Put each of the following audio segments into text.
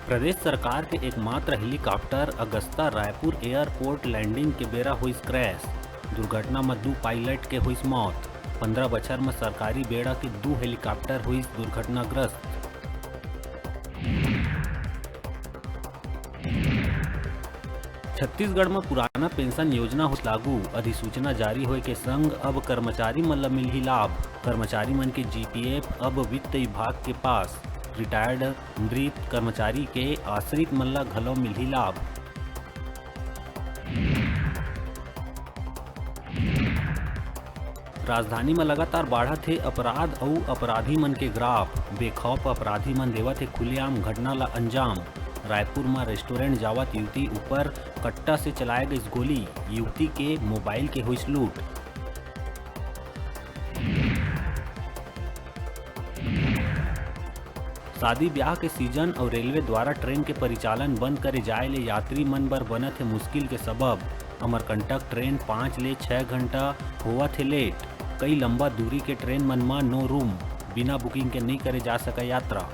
प्रदेश सरकार के एकमात्र helicopter Agusta Raipur airport landing के बेरा हुई क्रैश। दुर्घटना में 2 पायलट के हुई मौत। 15 बछर में सरकारी बेड़ा के 2 हेलीकॉप्टर हुई दुर्घटनाग्रस्त। छत्तीसगढ़ में पुराना पेंशन योजना हो लागू। अधिसूचना जारी होए के संग अब कर्मचारी मन ला मिलही लाभ। कर्मचारी मन के जीपीएफ अब वित्त विभाग के पास। रिटायर्ड मृत कर्मचारी के आश्रित मन ला घलो मिलही लाभ। राजधानी में लगातार बढ़त हे अपराध अउ अपराधी मन के ग्राफ। बेखौफ अपराधी मन देवत हे खुलेआम घटना ला अंजाम। रायपुर में रेस्टोरेंट जावत युवती ऊपर कट्टा से चलाए गई गोली। युवती के मोबाइल के हुई लूट। शादी ब्याह के सीजन और रेलवे द्वारा ट्रेन के परिचालन बंद करे जाए ले यात्री मन बर बनत है मुश्किल के सबब। अमरकंटक ट्रेन 5 ले 6 घंटा होवत है लेट। कई लंबा दूरी के ट्रेन मन में नो रूम, बिना बुकिंग के नहीं करे जा सका यात्रा।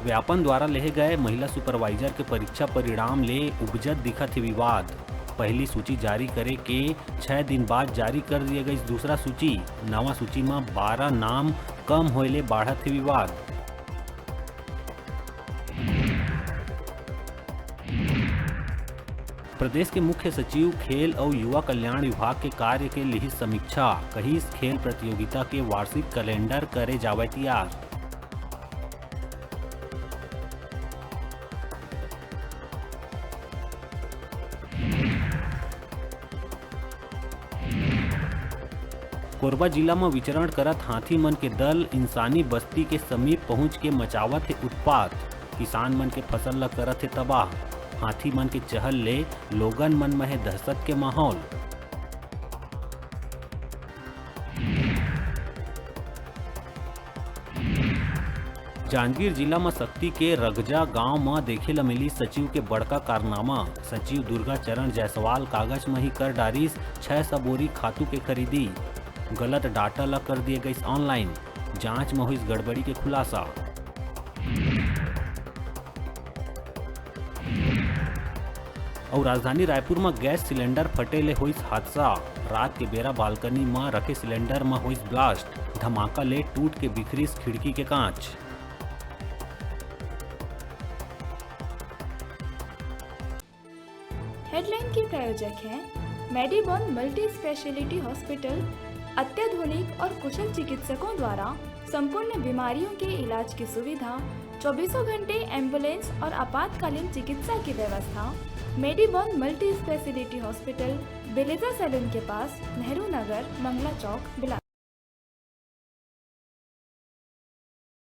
व्यापन द्वारा लेहे गए महिला सुपरवाइजर के परीक्षा परिणाम ले उपजत दिखत है विवाद। पहली सूची जारी करे के 6 दिन बाद जारी कर दिए गई दूसरा सूची। नवा सूची में 12 नाम कम होले बढ़त है विवाद। प्रदेश के मुख्य सचिव खेल और युवा कल्याण विभाग के कार्य के लिए समीक्षा। कहीं खेल प्रतियोगिता के वार्षिक कैलेंडर करे जावे तैयार। कोरबा जिला में विचरण करत हाथी मन के दल इंसानी बस्ती के समीप पहुंच के मचावत है उत्पात। किसान मन के फसल ला करत है तबाह। हाथी मन के चहल ले लोगन मन में है दहशत के माहौल। जांजगीर जिला में शक्ति के रगजा गांव में देखे ला मिली सचिव के बड़का कारनामा। सचिव दुर्गा चरण जायसवाल कागज में ही कर डारिस 600 बोरी खातू के खरीदी। गलत डाटा ला कर दिए गई ऑनलाइन। जांच में हुई गड़बड़ी के खुलासा। और राजधानी रायपुर में गैस सिलेंडर फटे ले हुई हादसा। रात के बेरा बालकनी में रखे सिलेंडर में हुई ब्लास्ट। धमाका ले टूट के बिखरीस खिड़की के कांच। हेडलाइन के प्रायोजक हैं मेडिबॉन मल्टी स्पेशलिटी हॉस्पिटल। अत्याधुनिक और कुशल चिकित्सकों द्वारा संपूर्ण बीमारियों के इलाज की सुविधा, 24 घंटे एम्बुलेंस और आपातकालीन चिकित्सा की व्यवस्था। मेडिबॉन मल्टी स्पेशलिटी हॉस्पिटल, बेलेजा सैलून के पास, नेहरू नगर, मंगला चौक, बिलासपुर।